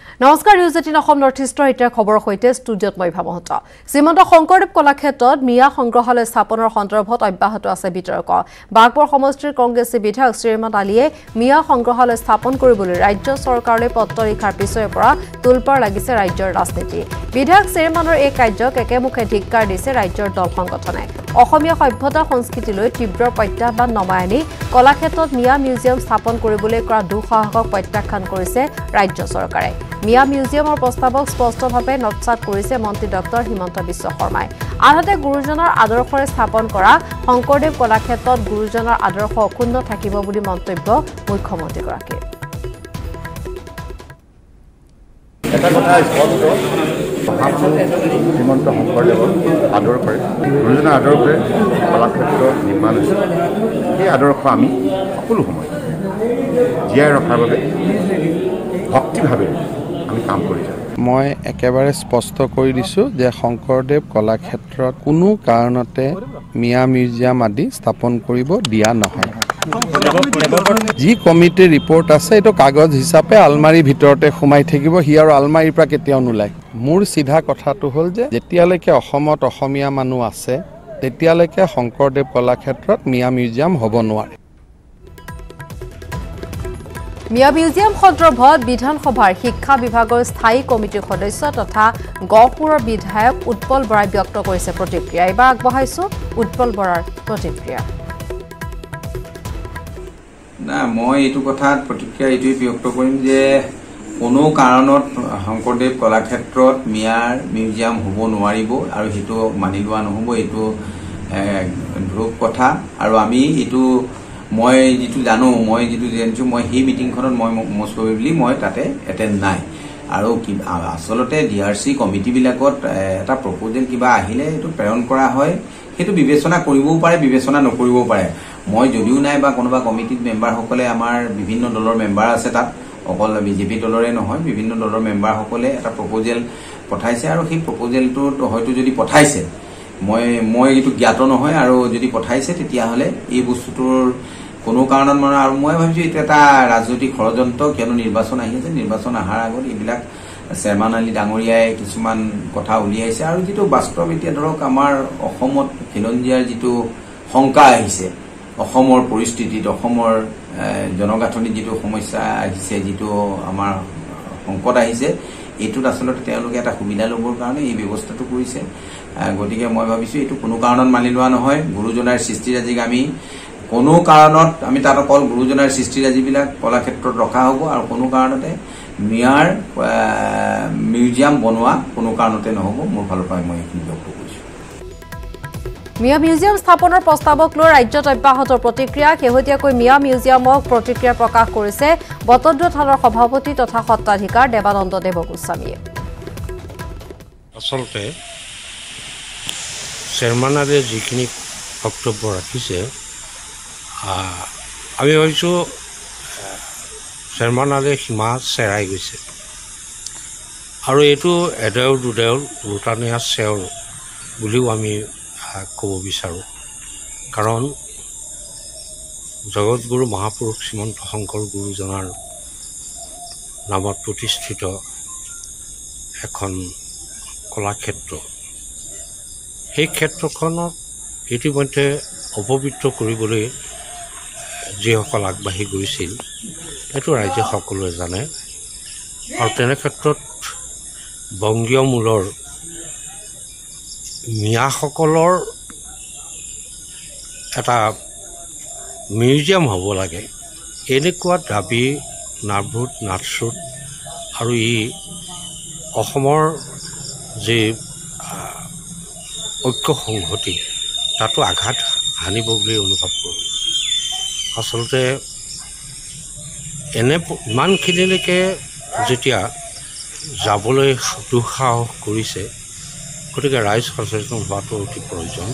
নমস্কাৰ news 18 Assam north ইষ্টৰ এতিয়া খবৰ হৈতে ষ্টুডিঅত মই ভাবহত শ্ৰীমন্ত শংকৰদেৱ কলাক্ষেত্ৰত মিয়া সংগ্ৰহালয় স্থাপনৰ সন্দৰ্ভত অব্যাহত আছে বিতৰ্ক বাগবৰ সমষ্টিৰ কংগ্ৰেছী বিধায়ক শ্ৰীমন্ত আলীয়ে মিয়া সংগ্ৰহালয় স্থাপন কৰিবলৈ ৰাজ্য চৰকাৰলৈ পত্ৰ লিখাৰ পিছৰে পৰা তুলপাৰ লাগিছে ৰাজ্যৰ ৰাজনীতি বিধায়ক শ্ৰীমন্তৰ এই কাৰ্যক একেমুখে ধিক্কাৰ দিছে ৰাজ্যৰ দল সংগঠনে অসমীয়া সভ্যতা সংস্কৃতিলৈ তীব্ৰ প্ৰত্যাহ্বান নমাই আনি কলাক্ষেত্ৰত মিয়া মিউজিয়াম স্থাপন কৰিবলৈ কৰা দুঃসাহসক প্ৰত্যাখ্যান কৰিছে ৰাজ্য চৰকাৰে মিয়া মিউজিয়ামৰ প্ৰস্তাৱক স্পষ্টভাৱে নৎসাত কৰিছে মন্ত্ৰী ডক্টৰ হিমন্ত বিশ্ব শৰ্মাই আনহাতে গুৰুজনৰ আদৰ্শৰে স্থাপন কৰা শংকৰদেৱ কলাক্ষেত্ৰত গুৰুজনৰ আদৰ্শ অক্ষুণ্ণ থাকিব বুলি মন্তব্য মুখ্যমন্ত্ৰীগৰাকীৰ এটা কথা স্পষ্ট শ্ৰীমন্ত শংকৰদেৱৰ আদৰ্শৰে গুৰুজনৰ আদৰ্শৰে কলাক্ষেত্ৰ নিৰ্মাণ হৈছে এই আদৰ্শ আমি সকলো সময় জীয়াই ৰখাৰ বাবে ভক্তিভাৱে আমি কাম কৰি যাওঁ মই একেবাৰে স্পষ্ট কৰি দিছোঁ যে শংকৰদেৱ কলাক্ষেত্ৰত কোনো কাৰণতে মিয়া মিউজিয়াম আদি স্থাপন কৰিব দিয়া নহয় যি কমিটিৰ ৰিপৰ্ট আছে এইটো কাগজ হিচাপে আলমাৰীৰ ভিতৰতে সোমাই থাকিব সি আৰু আলমাৰীৰ পৰা কেতিয়াও নোলায় মোৰ চিধা কথাটো হ'ল যে যেতিয়ালৈকে অসমত অসমীয়া মানুহ আছে তেতিয়ালৈকে শংকৰদেৱ কলাক্ষেত্ৰত মিয়া মিউজিয়াম হ'ব নোৱাৰে মিয়া মিউজিয়াম সন্দৰ্ভত বিধানসভাৰ শিক্ষা বিভাগৰ স্থায়ী কমিটিৰ সদস্য তথা গহপুৰৰ বিধায়ক উৎপল বৰাই ব্যক্ত কৰিছে প্ৰতিক্ৰিয়া এবাৰ আগবঢ়াইছো উৎপল বৰাৰ প্ৰতিক্ৰিয়া না মই এইটো কথাত প্ৰতিক্ৰিয়া এইটোৱে ব্যক্ত কৰিম যে কোনো কাৰণত শংকৰদেৱ কলাক্ষেত্ৰত মিয়াৰ মিউজিয়াম হ'ব নোৱাৰিব আৰু সেইটো মানি লোৱা নহ'ব এইটো ধ্ৰুৱ কথা আৰু আমি এইটো মই যেটো জানো মই যেটো জানিছো মই সেই মিটিংখনত মই মোষ্ট প্ৰবেবলি মই তাতে এটেন্ড নাই আৰু আসলতে ডিআৰসি কমিটি বিলাকত এটা প্ৰপ'জেল কিবা আহিলে এটো প্ৰেৰণ কৰা হয় হেতু বিবেচনা কৰিবও পাৰে বিবেচনা নকৰিবও পাৰে মই যদিও নাই বা কোনোবা কমিটিৰ মেম্বাৰ সকলে আমাৰ বিভিন্ন দলৰ মেম্বাৰ আছে তাত অকল বিজেপি দলৰে নহয় বিভিন্ন দলৰ মেম্বাৰ সকলে এটা প্ৰপ'জেল পঠাইছে আৰু সেই প্ৰপ'জেলটো হয়তো যদি পঠাইছে মই এটো জ্ঞাত নহয় আৰু যদি পঠাইছে তেতিয়া হলে এই বস্তুটোৰ কোনো কাৰণত মানে আৰু মই ভাবিছো এটা ৰাজনৈতিক ষড়যন্ত্ৰ কিয়নো নিৰ্বাচন আহি আছে নিৰ্বাচন আহাৰ আগত এইবিলাক চেয়াৰমান আলী ডাঙৰীয়াই কিছুমান কথা উলিয়াইছে আৰু যেটো বাস্তৱ এতিয়া ধৰক আমাৰ অসমত খিলঞ্জিয়াৰ যেটো শংকা আহিছে অসমৰ পৰিস্থিতিত অসমৰ জনগাঁথনি যেটো সমস্যা আহিছে যেটো আমাৰ সংকট আহিছে এইটো আসলতে তেওঁলোকে এটা সুবিধা লবৰ কাৰণে এই ব্যৱস্থাটো কৰিছে গতিকে মই ভাবিছো এইটো কোনো কাৰণত মানি লোৱা নহয় গুৰুজনাৰ সৃষ্টিৰাজিক আমি কোনো কাৰণত আমি তাত অকল গুৰুজনাৰ সৃষ্টিৰাজিবিলাক কলাক্ষেত্ৰত ৰখা হ'ব আৰু কোনো কাৰণতে মিয়াৰ মিউজিয়াম বনোৱা কোনো কাৰণতে নহ'ব মোৰ ফালৰ পৰা মই এইখিনি ব্যক্ত কৰিছো মিয়া মিউজিয়াম স্থাপনৰ প্ৰস্তাৱক লৈ ৰাজ্যত অব্যাহত প্ৰতিক্ৰিয়া শেহতীয়াকৈ মিয়া মিউজিয়ামক প্ৰতিক্ৰিয়া প্ৰকাশ কৰিছে বটদ্ৰ থানাৰ সভাপতি তথা সত্ৰাধিকাৰ দেৱানন্দ দেৱগোস্বামীয়ে আসলতে চেয়াৰমানে যিখিনি বক্তব্য ৰাখিছে আমি ভাবিছোঁ চেয়াৰমানে সীমা চেৰাই গৈছে আৰু এইটো এডাল দুডাল লুটানীয়া চেউল বুলিও আমি ক'ব বিচাৰোঁ কাৰণ জগতগুৰু মহাপুৰুষ শ্ৰীমন্ত শংকৰ গুৰুজনাৰ নামত প্ৰতিষ্ঠিত এখন কলাক্ষেত্ৰ সেই ক্ষেত্ৰখনক ইতিমধ্যে অপবিত্ৰ কৰিবলৈ যিসকল আগবাঢ়ি গৈছিল সেইটো ৰাইজে সকলোৱে জানে আৰু তেনে ক্ষেত্ৰত বংগীয় মূলৰ মিয়াসকলৰ এটা মিউজিয়াম হ'ব লাগে এনেকুৱা দাবী নাভূত নাটচুত আৰু ই অসমৰ যে ঐক্য সংহতি তাতো আঘাত হানিব বুলি অনুভৱ কৰোঁ আসলতে এনে ইমানখিনিলৈকে যেতিয়া যাবলৈ দুঃসাহস কৰিছে গতিকে ৰাইজ সচেতন হোৱাটো অতি প্ৰয়োজন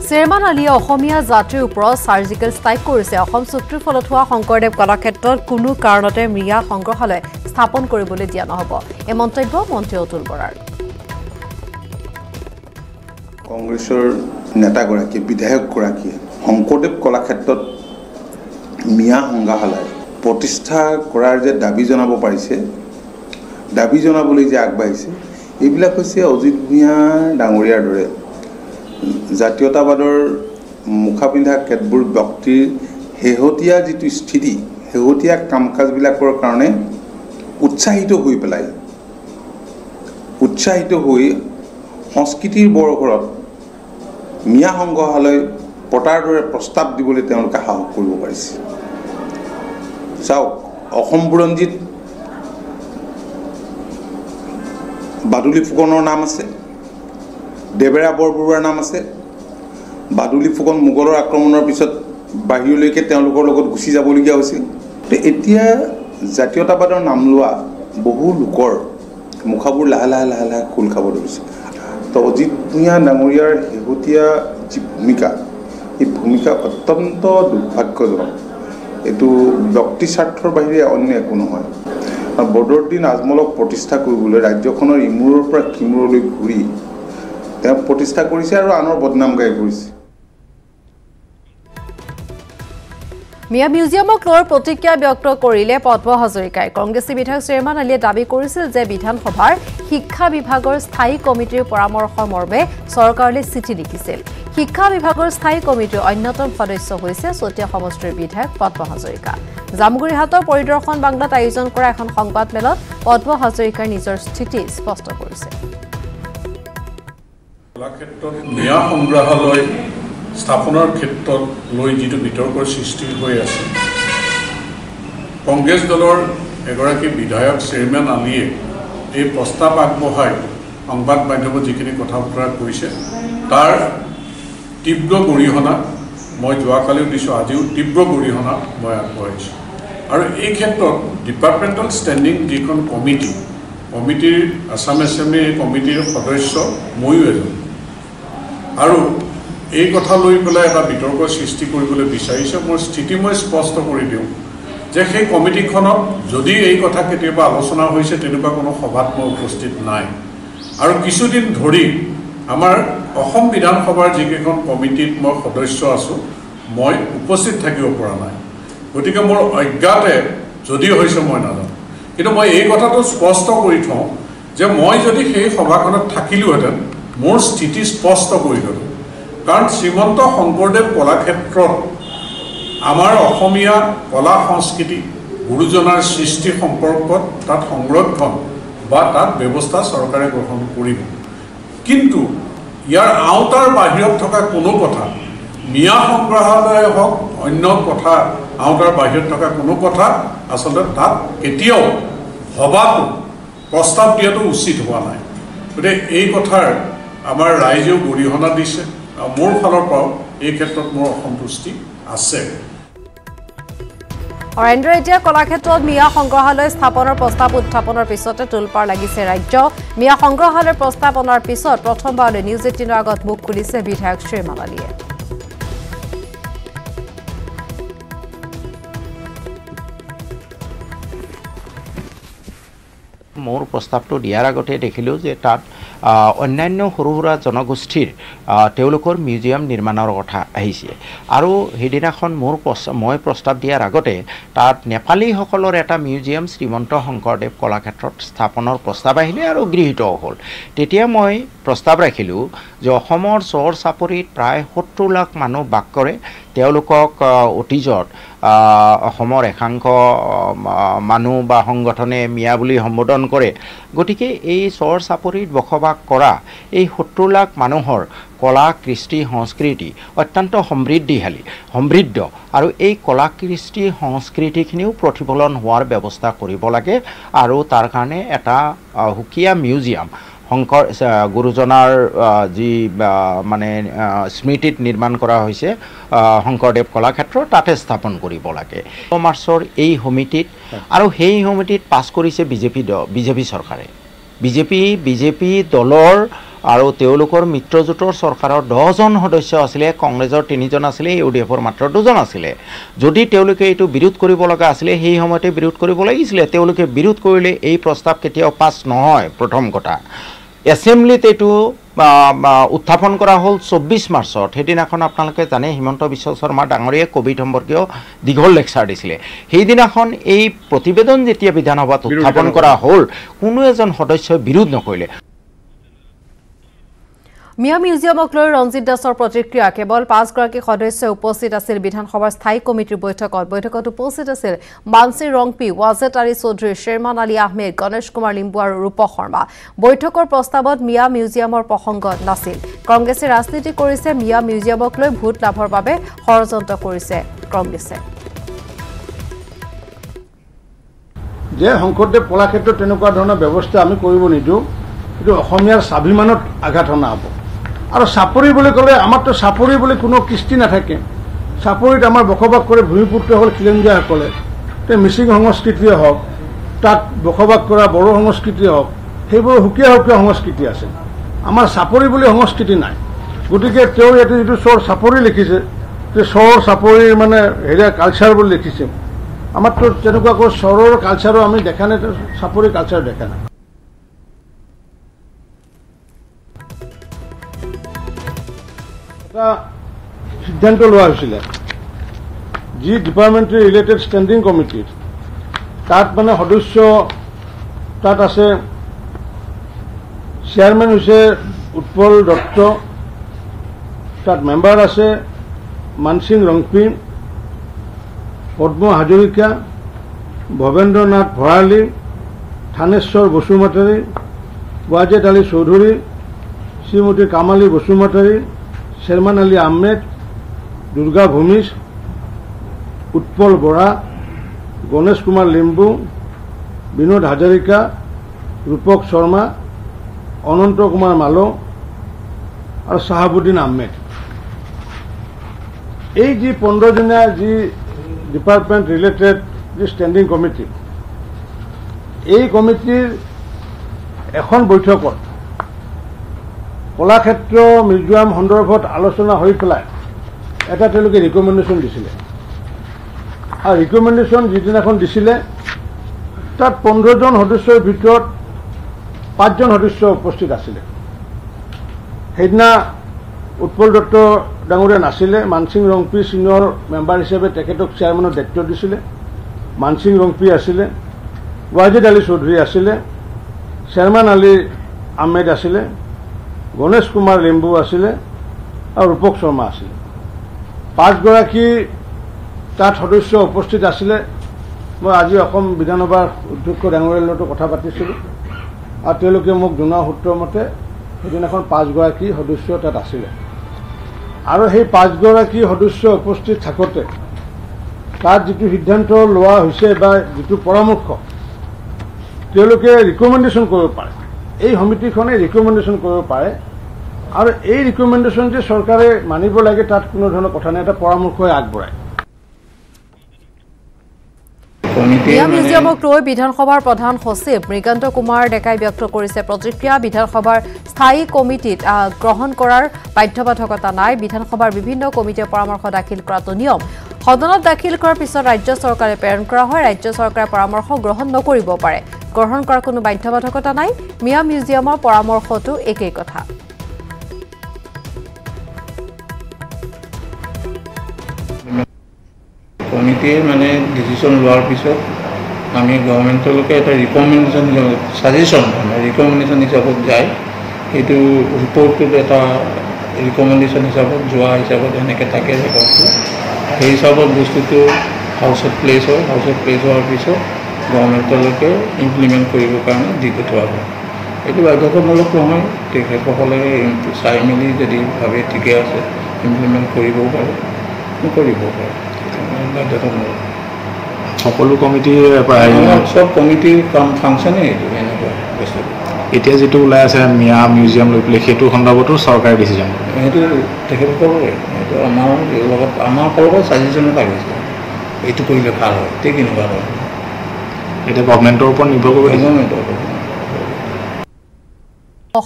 চেয়াৰমান আলীয়ে অসমীয়া জাতিৰ ওপৰত সাৰ্জিকেল ষ্ট্ৰাইক কৰিছে অসম চুক্তিৰ ফলত হোৱা শংকৰদেৱ কলাক্ষেত্ৰত কোনো কাৰণতে মিয়া সংগ্ৰহালয় স্থাপন কৰিবলৈ দিয়া নহ'ব এই মন্তব্য মন্ত্ৰী অতুল বৰাৰ কংগ্ৰেছৰ নেতাগৰাকী বিধায়কগৰাকীয়ে শংকৰদেৱ কলাক্ষেত্ৰত মিয়া সংগ্ৰহালয় প্ৰতিষ্ঠা কৰাৰ যে দাবী জনাব পাৰিছে, দাবী জনাবলৈ যে আগবাঢ়িছে, এইবিলাক হৈছে অজিত ভূঞা ডাঙৰীয়াৰ দৰে জাতীয়তাবাদৰ মুখা পিন্ধা কেতবোৰ ব্যক্তিৰ শেহতীয়া যিটো স্থিতি, শেহতীয়া কাম কাজবিলাকৰ কাৰণে উৎসাহিত হৈ পেলাই, উৎসাহিত হৈ সংস্কৃতিৰ বৰঘৰত মিয়া সংগ্ৰহালয় পতাৰ দৰে প্ৰস্তাৱ দিবলৈ তেওঁলোকে সাহস কৰিব পাৰিছে। চাওক, অসম বুৰঞ্জীত বাদুলি ফুকনৰ নাম আছে, দেবেৰা বৰবৰুৱাৰ নাম আছে। বাদুলি ফুকন মোগলৰ আক্ৰমণৰ পিছত বাহিৰলৈকে তেওঁলোকৰ লগত গুচি যাবলগীয়া হৈছিল। এতিয়া জাতীয়তাবাদৰ নাম লোৱা বহু লোকৰ মুখাবোৰ লাহে লাহে লাহে লাহে খোল খাব ধৰিছে। তো অজিত ভূঞা ডাঙৰীয়াৰ শেহতীয়া যি ভূমিকা, এই ভূমিকা অত্যন্ত দুৰ্ভাগ্যজনক। এইটো ব্যক্তি স্বাৰ্থৰ বাহিৰে অন্য একো নহয়। বদৰুদ্দিন আজমলক প্ৰতিষ্ঠা কৰিবলৈ ৰাজ্যখনৰ ইমূৰৰ পৰা সিমূৰলৈ ঘূৰি তেওঁ প্ৰতিষ্ঠা কৰিছে আৰু আনৰ বদনাম গাই ফুৰিছে। মিয়া মিউজিয়ামক লৈ প্ৰতিক্ৰিয়া ব্যক্ত কৰিলে পদ্ম হাজৰিকাই। কংগ্ৰেছী বিধায়ক শ্ৰীমান আলীয়ে দাবী কৰিছিল যে বিধানসভাৰ শিক্ষা বিভাগৰ স্থায়ী কমিটিৰ পৰামৰ্শ মৰ্মে চৰকাৰলৈ চিঠি লিখিছিল। শিক্ষা বিভাগৰ স্থায়ী কমিটিৰ অন্যতম সদস্য হৈছে চতিয়া সমষ্টিৰ বিধায়ক পদ্ম হাজৰিকা। জামগুৰিহাটৰ পৰিদৰ্শন বাংলাত আয়োজন কৰা এখন সংবাদমেলত পদ্ম হাজৰিকাৰ নিজৰ স্থিতি স্পষ্ট কৰিছে। কলাক্ষেত্ৰত মিয়া সংগ্ৰহালয় স্থাপনৰ ক্ষেত্ৰত লৈ যিটো বিতৰ্কৰ সৃষ্টি হৈ আছে, কংগ্ৰেছ দলৰ এগৰাকী বিধায়ক চেয়াৰমেন আলীয়ে এই প্ৰস্তাৱ আগবঢ়াই সংবাদ মাধ্যমত যিখিনি কথা বতৰা কৰিছে তাৰ তীব্ৰ গৰিহণা মই যোৱাকালিও দিছোঁ, আজিও তীব্ৰ গৰিহণা মই আগবঢ়াইছোঁ। আৰু এই ক্ষেত্ৰত ডিপাৰ্টমেণ্টেল ষ্টেণ্ডিং যিখন কমিটিৰ আছাম এছেম্বলি এই কমিটিৰ সদস্য ময়ো এজন, আৰু এই কথা লৈ পেলাই এটা বিতৰ্কৰ সৃষ্টি কৰিবলৈ বিচাৰিছে। মোৰ স্থিতি মই স্পষ্ট কৰি দিওঁ যে সেই কমিটিখনত যদি এই কথা কেতিয়াবা আলোচনা হৈছে, তেনেকুৱা কোনো সভাত মই উপস্থিত নাই। আৰু কিছুদিন ধৰি আমাৰ অসম বিধানসভাৰ যিকেইখন কমিটিত মই সদস্য আছোঁ, মই উপস্থিত থাকিব পৰা নাই। গতিকে মোৰ অজ্ঞাতে যদি হৈছে মই নাজানো, কিন্তু মই এই কথাটো স্পষ্ট কৰি থওঁ যে মই যদি সেই সভাখনত থাকিলোহেঁতেন মোৰ স্থিতি স্পষ্ট কৰি দিলোঁ। কাৰণ শ্ৰীমন্ত শংকৰদেৱ কলাক্ষেত্ৰত আমাৰ অসমীয়া কলা সংস্কৃতি গুৰুজনাৰ সৃষ্টি সম্পৰ্কত তাত সংৰক্ষণ বা তাত ব্যৱস্থা চৰকাৰে গ্ৰহণ কৰিব, কিন্তু ইয়াৰ আওতাৰ বাহিৰত থকা কোনো কথা, মিয়া সংগ্ৰহালয় হওক অন্য কথা, আওতাৰ বাহিৰত থকা কোনো কথা আচলতে তাত কেতিয়াও ভবাটো, প্ৰস্তাৱ দিয়াটো উচিত হোৱা নাই। গতিকে এই কথাৰ আমাৰ ৰাইজেও গৰিহণা দিছে। মোৰ ফালৰ পৰাও এই ক্ষেত্ৰত মোৰ অসন্তুষ্টি আছে। অৰেন্দ্ৰ, এতিয়া কলাক্ষেত্ৰত মিয়া সংগ্ৰহালয় স্থাপনৰ প্ৰস্তাৱ উত্থাপনৰ পিছতে তোলপাৰ লাগিছে ৰাজ্য। মিয়া সংগ্ৰহালয়ৰ প্ৰস্তাৱ অনাৰ পিছত প্ৰথমবাৰলৈ নিউজ 18ৰ আগত মুখ খুলিছে বিধায়ক শ্ৰীমান আলীয়ে। মোৰ প্ৰস্তাৱটো দিয়াৰ আগতে দেখিলোঁ যে তাত অন্যান্য সৰু সুৰা জনগোষ্ঠীৰ তেওঁলোকৰ মিউজিয়াম নিৰ্মাণৰ কথা আহিছে। আৰু সেইদিনাখন মই প্ৰস্তাৱ দিয়াৰ আগতে তাত নেপালীসকলৰ এটা মিউজিয়াম শ্ৰীমন্ত শংকৰদেৱ কলাক্ষেত্ৰত স্থাপনৰ প্ৰস্তাৱ আহিলে আৰু গৃহীত হ'ল। তেতিয়া মই প্ৰস্তাৱ ৰাখিলোঁ যে অসমৰ চৰ চাপৰিত প্ৰায় 70 লাখ মানুহ বাস কৰে। তেওঁলোকক অতীজত অসমৰ একাংশ মানুহ বা সংগঠনে মিয়া বুলি সম্বোধন কৰে। গতিকে এই চৰ চাপৰিত বসবাস কৰা এই 70 লাখ মানুহৰ কলা কৃষ্টি সংস্কৃতি অত্যন্ত সমৃদ্ধ, আৰু এই কলা কৃষ্টি সংস্কৃতিখিনিও প্ৰতিফলন হোৱাৰ ব্যৱস্থা কৰিব লাগে। আৰু তাৰ কাৰণে এটা সুকীয়া মিউজিয়াম শংকৰ গুৰুজনাৰ যি মানে স্মৃতিত নিৰ্মাণ কৰা হৈছে শংকৰদেৱ কলাক্ষেত্ৰ, তাতে স্থাপন কৰিব লাগে। মাৰ্চৰ এই সমিতিত, আৰু সেই সমিতিত পাছ কৰিছে বিজেপি চৰকাৰে। বিজেপি দলৰ আৰু তেওঁলোকৰ মিত্ৰজোঁটৰ চৰকাৰৰ 10জন সদস্য আছিলে, কংগ্ৰেছৰ 3জন আছিলে, UDFৰ মাত্ৰ 2জন আছিলে। যদি তেওঁলোকে এইটো বিৰোধ কৰিব লগা আছিলে সেই সময়তে বিৰোধ কৰিব লাগিছিলে। তেওঁলোকে বিৰোধ কৰিলে এই প্ৰস্তাৱ কেতিয়াও পাছ নহয়। প্ৰথম কথা, এছেম্বলিত এইটো উত্থাপন কৰা হ'ল 24 মাৰ্চত সেইদিনাখন আপোনালোকে জানে হিমন্ত বিশ্ব শৰ্মা ডাঙৰীয়াই কোভিড সম্পৰ্কীয় দীঘল লেকচাৰ দিছিলে সেইদিনাখন এই প্ৰতিবেদন যেতিয়া বিধানসভাত উত্থাপন কৰা হ'ল কোনো এজন সদস্যই বিৰোধ নকৰিলে মিয়া মিউজিয়ামক লৈ ৰঞ্জিত দাসৰ প্ৰতিক্ৰিয়া কেৱল 5 গৰাকী সদস্য উপস্থিত আছিল বিধানসভাৰ স্থায়ী কমিটিৰ বৈঠকত উপস্থিত আছিল মানসি ৰংপি ৱাজেদ আলী চৌধুৰী শ্বেৰমান আলী আহমেদ গণেশ কুমাৰ লিম্বু আৰু ৰূপক শৰ্মা বৈঠকৰ প্ৰস্তাৱত মিয়া মিউজিয়ামৰ প্ৰসংগ নাছিল কংগ্ৰেছে ৰাজনীতি কৰিছে মিয়া মিউজিয়ামক লৈ ভোট লাভৰ বাবে ষড়যন্ত্ৰ কৰিছে কংগ্ৰেছে যে শংকৰদেৱ কলাক্ষেত্ৰত তেনেকুৱা ধৰণৰ ব্যৱস্থা আমি কৰিব নিদিওঁ কিন্তু অসমীয়াৰ স্বাভিমানত আঘাত অনা হ'ব আৰু চাপৰি বুলি ক'লে আমাৰতো চাপৰি বুলি কোনো কৃষ্টি নাথাকে চাপৰিত আমাৰ বসবাস কৰে ভূমিপুত্ৰ হ'ল খিলঞ্জীয়াসকলে মিচিং সংস্কৃতিয়ে হওক তাত বসবাস কৰা বড়ো সংস্কৃতিয়ে হওক সেইবোৰ সুকীয়া সুকীয়া সংস্কৃতি আছে আমাৰ চাপৰি বুলি সংস্কৃতি নাই গতিকে তেওঁ ইয়াতে যিটো চৰ চাপৰি লিখিছে যে চৰ চাপৰিৰ মানে হেৰিয়া কালচাৰ বুলি লিখিছে আমাৰতো তেনেকুৱাকৈ চৰৰ কালচাৰো আমি দেখা নাই চাপৰি কালচাৰ দেখা নাই এটা সিদ্ধান্ত লোৱা হৈছিলে যি ডিপাৰ্টমেণ্টেৰী ৰিলেটেড ষ্টেণ্ডিং কমিটিৰ তাত মানে সদস্য তাত আছে চেয়াৰমেন হৈছে উৎপল দত্ত তাত মেম্বাৰ আছে মানসিং ৰংপি পদ্ম হাজৰিকা ভৱেন্দ্ৰ নাথ ভৰালী থানেশ্বৰ বসুমতাৰী ৱাজেদ আলী চৌধুৰী শ্ৰীমতী কামালী বসুমতাৰী শ্বেৰমান আলী আহমেদ দুৰ্গা ভূমিজ উৎপল বৰা গণেশ কুমাৰ লিম্বু বিনোদ হাজৰিকা ৰূপক শৰ্মা অনন্ত কুমাৰ মালো আৰু চাহাবুদ্দিন আহমেদ এই যি 15জনীয়া যি ডিপাৰ্টমেণ্ট ৰিলেটেড যি ষ্টেণ্ডিং কমিটি এই কমিটিৰ এখন বৈঠকত কলাক্ষেত্ৰ মিউজিয়াম সন্দৰ্ভত আলোচনা হৈ পেলাই এটা তেওঁলোকে ৰিকমেণ্ডেশ্যন দিছিলে আৰু ৰিকমেণ্ডেশ্যন যিদিনাখন দিছিলে তাত 15জন সদস্যৰ ভিতৰত 5জন সদস্য উপস্থিত আছিলে সেইদিনা উৎপল দত্ত ডাঙৰীয়া নাছিলে মানসিং ৰংপি ছিনিয়ৰ মেম্বাৰ হিচাপে তেখেতক চেয়াৰমেনৰ দায়িত্ব দিছিলে মানসিং ৰংপি আছিলে ৱাজেদ আলী চৌধুৰী আছিলে শ্বেৰমান আলী আহমেদ আছিলে গণেশ কুমাৰ লিম্বু আছিলে আৰু ৰূপক শৰ্মা আছিলে 5 গৰাকী তাত সদস্য উপস্থিত আছিলে মই আজি অসম বিধানসভাৰ অধ্যক্ষ ডাঙৰীয়াৰ লগত কথা পাতিছিলোঁ আৰু তেওঁলোকে মোক জনোৱা সূত্ৰ মতে সেইদিনাখন 5 গৰাকী সদস্য তাত আছিলে আৰু সেই 5 গৰাকী সদস্য উপস্থিত থাকোঁতে তাত যিটো সিদ্ধান্ত লোৱা হৈছে বা যিটো পৰামৰ্শ তেওঁলোকে ৰিকমেণ্ডেশ্যন কৰিব পাৰে এই সমিতিখনে ৰিকমেণ্ডেশ্যন কৰিব পাৰে আৰু এই ৰিকমেণ্ডেশ্যন যে চৰকাৰে মানিব লাগে তাত কোনো ধৰণৰ কথা নাই এটা পৰামৰ্শ আগবঢ়ায় মিয়া মিউজিয়ামক লৈ বিধানসভাৰ প্ৰধান সচিব মৃগান্ত কুমাৰ ডেকাই ব্যক্ত কৰিছে প্ৰতিক্ৰিয়া বিধানসভাৰ স্থায়ী কমিটিত গ্ৰহণ কৰাৰ বাধ্যবাধকতা নাই বিধানসভাৰ বিভিন্ন কমিটিয়ে পৰামৰ্শ দাখিল কৰাটো নিয়ম সদনত দাখিল কৰাৰ পিছত ৰাজ্য চৰকাৰে প্ৰেৰণ কৰা হয় ৰাজ্য চৰকাৰে পৰামৰ্শ গ্ৰহণ নকৰিব পাৰে গ্ৰহণ কৰাৰ কোনো বাধ্যবাধকতা নাই মিয়া মিউজিয়ামৰ পৰামৰ্শটো একেই কথা কমিটিয়ে মানে ডিচিশ্যন লোৱাৰ পিছত আমি গভৰ্ণমেণ্টলৈকে এটা ৰিকমেণ্ডেশ্যন ছাজেশ্যন ৰিকমেণ্ডেশ্যন হিচাপত যায় সেইটো ৰিপৰ্টটোত এটা ৰিকমেণ্ডেশ্যন হিচাপত যোৱা হিচাপত এনেকৈ থাকে ৰেকৰ্ডটো সেই হিচাপত বস্তুটো হাউচত প্লেচ হয় হাউচত প্লেচ হোৱাৰ পিছত গভৰ্ণমেণ্টলৈকে ইমপ্লিমেণ্ট কৰিবৰ কাৰণে দি পঠোৱা হয় এইটো বাধ্যতামূলক নহয় তেখেতসকলে চাই মেলি যদি ভাবে ঠিকে আছে ইমপ্লিমেণ্ট কৰিবও পাৰে নকৰিবও পাৰে সকলো কমিটি সব কমিটিৰ কাম ফাংচনেই এইটো এনেকুৱা বস্তু এতিয়া যিটো ওলাই আছে মিয়া মিউজিয়াম লৈ পেলাই সেইটো সন্দৰ্ভতো চৰকাৰে ডিচিশ্যন সেইটো তেখেতসকলৰে এইটো আমাৰ লগত আমাৰ লগত ছাজেশ্যনত আহিছে এইটো কৰিলে ভাল হয় ঠিক কেনেকুৱা হয় এতিয়া গভৰ্ণমেণ্টৰ ওপৰত নিৰ্ভৰ কৰিব গভৰ্ণমেণ্টৰ ওপৰত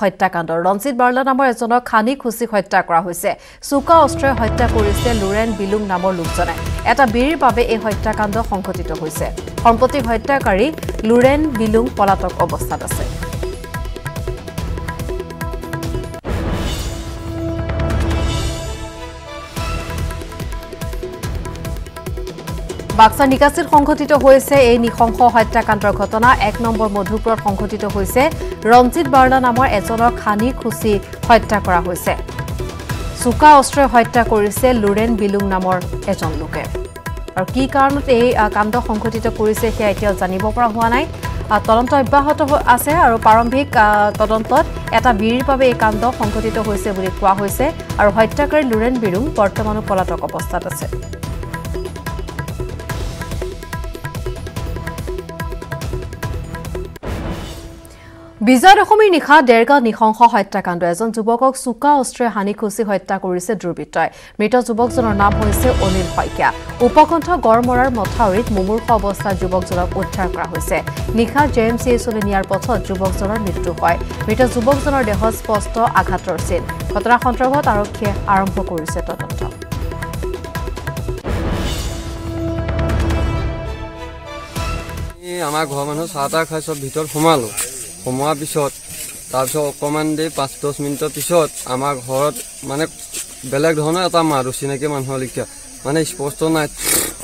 হত্যাকাণ্ড ৰঞ্জিত বাৰ্লা নামৰ এজনক খানি খুচি হত্যা কৰা হৈছে চুকা অস্ত্ৰৰে হত্যা কৰিছে লুৰেন বিলুং নামৰ লোকজনে এটা বিৰিৰ বাবে এই হত্যাকাণ্ড সংঘটিত হৈছে সম্প্ৰতি হত্যাকাৰী লুৰেন বিলুং পলাতক অৱস্থাত আছে বাক্সা নিকাছিত সংঘটিত হৈছে এই নিশংস হত্যাকাণ্ডৰ ঘটনা 1 নম্বৰ মধুপুৰত সংঘটিত হৈছে ৰঞ্জিত বাৰ্লা নামৰ এজনৰ খানি খুচি হত্যা কৰা হৈছে চুকা অস্ত্ৰে হত্যা কৰিছে লুৰেন বিলুং নামৰ এজন লোকে আৰু কি কাৰণত এই কাণ্ড সংঘটিত কৰিছে সেয়া এতিয়াও জানিব পৰা হোৱা নাই তদন্ত অব্যাহত আছে আৰু প্ৰাৰম্ভিক তদন্তত এটা বিৰিৰ বাবে এই কাণ্ড সংঘটিত হৈছে বুলি কোৱা হৈছে আৰু হত্যাকাৰী লুৰেন বিলুং বৰ্তমানো পলাতক অৱস্থাত আছে বিজয় দশমীৰ নিশা দেৰগাঁও নিশংস হত্যাকাণ্ড এজন যুৱকক চুকা অস্ত্ৰে হানি খুচি হত্যা কৰিছে দুৰ্বৃত্তই মৃত যুৱকজনৰ নাম হৈছে অনিল শইকীয়া উপকণ্ঠ গড়মৰাৰ মথাউৰিত মুমূৰ্ষ অৱস্থাত যুৱকজনক উদ্ধাৰ কৰা হৈছে নিশা JMCHলৈ নিয়াৰ পথত যুৱকজনৰ মৃত্যু হয় মৃত যুৱকজনৰ দেহত স্পষ্ট আঘাতৰ চিন ঘটনা সন্দৰ্ভত আৰক্ষীয়ে আৰম্ভ কৰিছে তদন্ত আমাৰ ঘৰৰ মানুহ চাহ তাহ খাই চব ভিতৰত সোমালো সোমোৱাৰ পিছত তাৰপিছত অকণমান দেৰি 5-10 মিনিটৰ পিছত আমাৰ ঘৰত মানে বেলেগ ধৰণৰ এটা মাত চিনাকি মানুহৰ লিখীয়া মানে স্পষ্ট নাই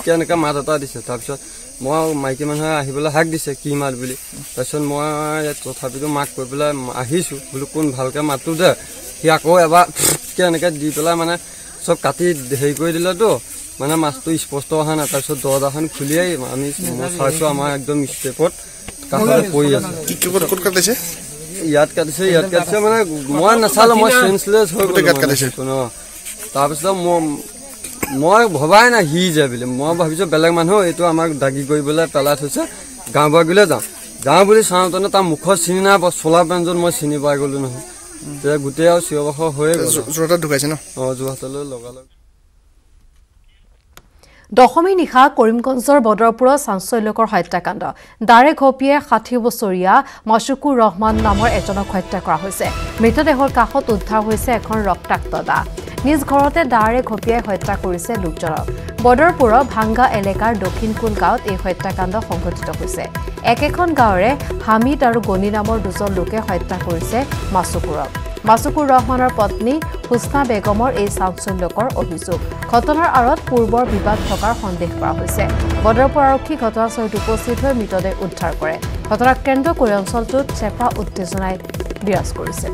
কেনেকৈ মাত এটা দিছে তাৰপিছত মই মাইকী মানুহে আহিবলৈ হাক দিছে কি মাত বুলি তাৰপিছত মই তথাপিতো মাক কৈ পেলাই আহিছোঁ বোলো কোন ভালকৈ মাতটো দে সি আকৌ এবাৰ কেনেকৈ দি পেলাই মানে চব কাটি হেৰি কৰি দিলেতো মানে মাছটো স্পষ্ট অহা নাই তাৰপিছত দৰজাখন খুলিয়াই আমি চাইছোঁ আমাৰ একদম ষ্টেপত কাষতে পৰি আছে ইয়াত কাটিছে মানে মই নাচালোঁ মই চেঞ্চলেছ হৈ গ'লো তাৰপিছত মই ভবাই নাই সি যায় বুলি মই ভাবিছোঁ বেলেগ মানুহ এইটো আমাক দাগি কৰিবলৈ পেলাই থৈছে গাঁও বাগিলৈ যাওঁ বুলি চাওঁতেনে তাৰ মুখত চিনি নাই চোলা পেণ্টজন মই চিনি পাই গ'লোঁ নহয় তেতিয়া গোটেই আৰু চিঞৰ বাখৰ হৈয়ে গ'ল যোৰহাটত ঢুকাইছে ন যোৰহাটলৈ লগালগ দশমী নিশা কৰিমগঞ্জৰ বদৰপুৰত চাঞ্চল্যকৰ হত্যাকাণ্ড দাৰে ঘপিয়ে 60 বছৰীয়া মশুকুৰ ৰহমান নামৰ এজনক হত্যা কৰা হৈছে মৃতদেহৰ কাষত উদ্ধাৰ হৈছে এখন ৰক্তাক্ত দাহ নিজ ঘৰতে দাৰে ঘপিয়াই হত্যা কৰিছে লোকজনক বদৰপুৰৰ ভাংগা এলেকাৰ দক্ষিণকুল গাঁৱত এই হত্যাকাণ্ড সংঘটিত হৈছে একেখন গাঁৱৰে হামিদ আৰু গনি নামৰ দুজন লোকে হত্যা কৰিছে মাছুকুৰ ৰহমানৰ পত্নী হুছনা বেগমৰ এই চাঞ্চল্যকৰ অভিযোগ ঘটনাৰ আঁৰত পূৰ্বৰ বিবাদ থকাৰ সন্দেহ কৰা হৈছে বদৰপুৰ আৰক্ষী ঘটনাস্থলীত উপস্থিত হৈ মৃতদেহ উদ্ধাৰ কৰে ঘটনাক কেন্দ্ৰ কৰি অঞ্চলটোত চেপা উত্তেজনাই বিৰাজ কৰিছে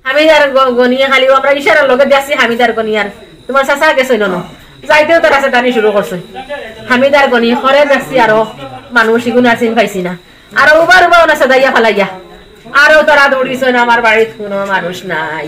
হামিদার গনিয়া খালি আমরা ইশারার লগে দেখছি হামিদার গনিয়ার তোমার চাচা গেছে ন যাইতেও তার আছে টানি শুরু করছে হামিদার গনি খরে দেখছি আরো মানুষ সিগুন আসিন পাইছি না আর উবার উবার আছে দাইয়া ফালাইয়া আরো তারা দৌড়িছে না আমার বাড়িতে কোনো মানুষ নাই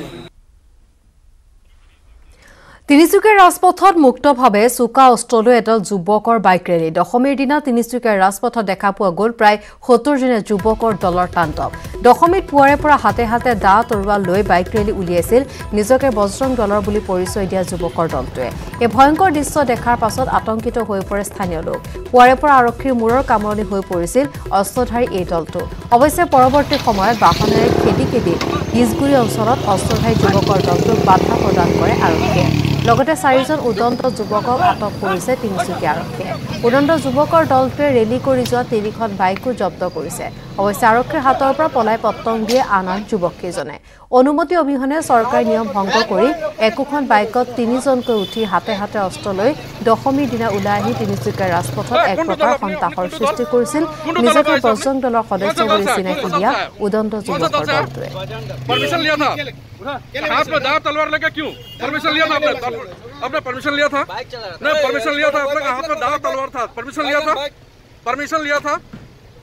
তিনিচুকীয়া ৰাজপথত মুক্তভাৱে চুকা অস্ত্ৰলৈ এডাল যুৱকৰ বাইক ৰেলী দশমীৰ দিনা তিনিচুকীয়া ৰাজপথত দেখা পোৱা গ'ল প্ৰায় 70জনীয়া যুৱকৰ দলৰ তাণ্ডৱ দশমীত পুৱাৰে পৰা হাতে হাতে দা তৰোৱাল লৈ বাইক ৰেলী উলিয়াইছিল নিজকে বজৰং দলৰ বুলি পৰিচয় দিয়া যুৱকৰ দলটোৱে এই ভয়ংকৰ দৃশ্য দেখাৰ পাছত আতংকিত হৈ পৰে স্থানীয় লোক পুৱাৰে পৰা আৰক্ষীৰ মূৰৰ কামৰণি হৈ পৰিছিল অস্ত্ৰধাৰী এই দলটো অৱশ্যে পৰৱৰ্তী সময়ত বাহনেৰে খেদি হিজগুৰি অঞ্চলত অস্ত্ৰধাৰী যুৱকৰ দলটোক বাধা প্ৰদান কৰে আৰক্ষীয়ে লগতে 4জন উদন্ত যুৱকক আটক কৰিছে তিনিচুকীয়া আৰক্ষীয়ে উদন্ত যুৱকৰ দলটোৱে ৰেলী কৰি যোৱা 3খন বাইকো জব্দ কৰিছে অৱশ্যে আৰক্ষীৰ হাতৰ পৰা পলাই পত্তং দিয়ে আন যুৱককেইজনে অনুমতি অবিহনে চৰকাৰী নিয়ম ভংগ কৰি একোখন বাইকত 3জনকৈ উঠি হাতে হাতে অস্ত্ৰ লৈ দশমীৰ দিনা ওলাই আহি তিনিচুকীয়া ৰাজপথত এক প্ৰকাৰ সন্তাসৰ সৃষ্টি কৰিছিল নিজকে বজৰং দলৰ সদস্য বুলি চিনাকি দিয়া উদন্ত যুৱকৰ দলটোৱে हाथ में दाव तलवार लेके क्यों परमिशन लिया था आपने परमिशन लिया था नहीं परमिशन लिया था आपने हाथ में दाव तलवार था परमिशन लिया था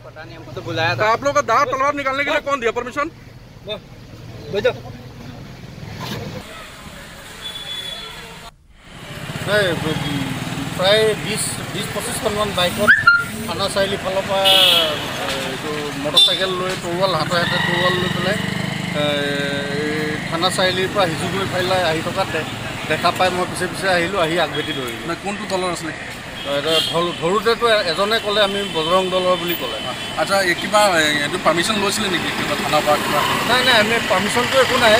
पता नहीं हमको तो बुलाया था आप लोग का दाव तलवार निकालने के लिए कौन दिया परमिशन प्राय 20-25খন বাইকত থানা চাৰিআলি ফালৰ পৰা এইটো মটৰচাইকেল লৈ তৰোৱাল হাতে হাতে তৰোৱাল লৈ পেলাই থানা চাৰিআলিৰ পৰা হিজুগুৰি ফাইলাই আহি থকা দেখা পাই মই পিছে পিছে আহিলোঁ আহি আগভেটি ধৰিলোঁ কোনটো দলৰ আছিলে ধৰোঁতেতো এজনে ক'লে আমি বজৰং দলৰ বুলি ক'লে আচ্ছা কিবা এইটো পাৰ্মিশ্যন লৈছিলে নেকি কিবা থানাৰ পৰা কিবা নাই আমি পাৰ্মিশ্যনটো একো নাই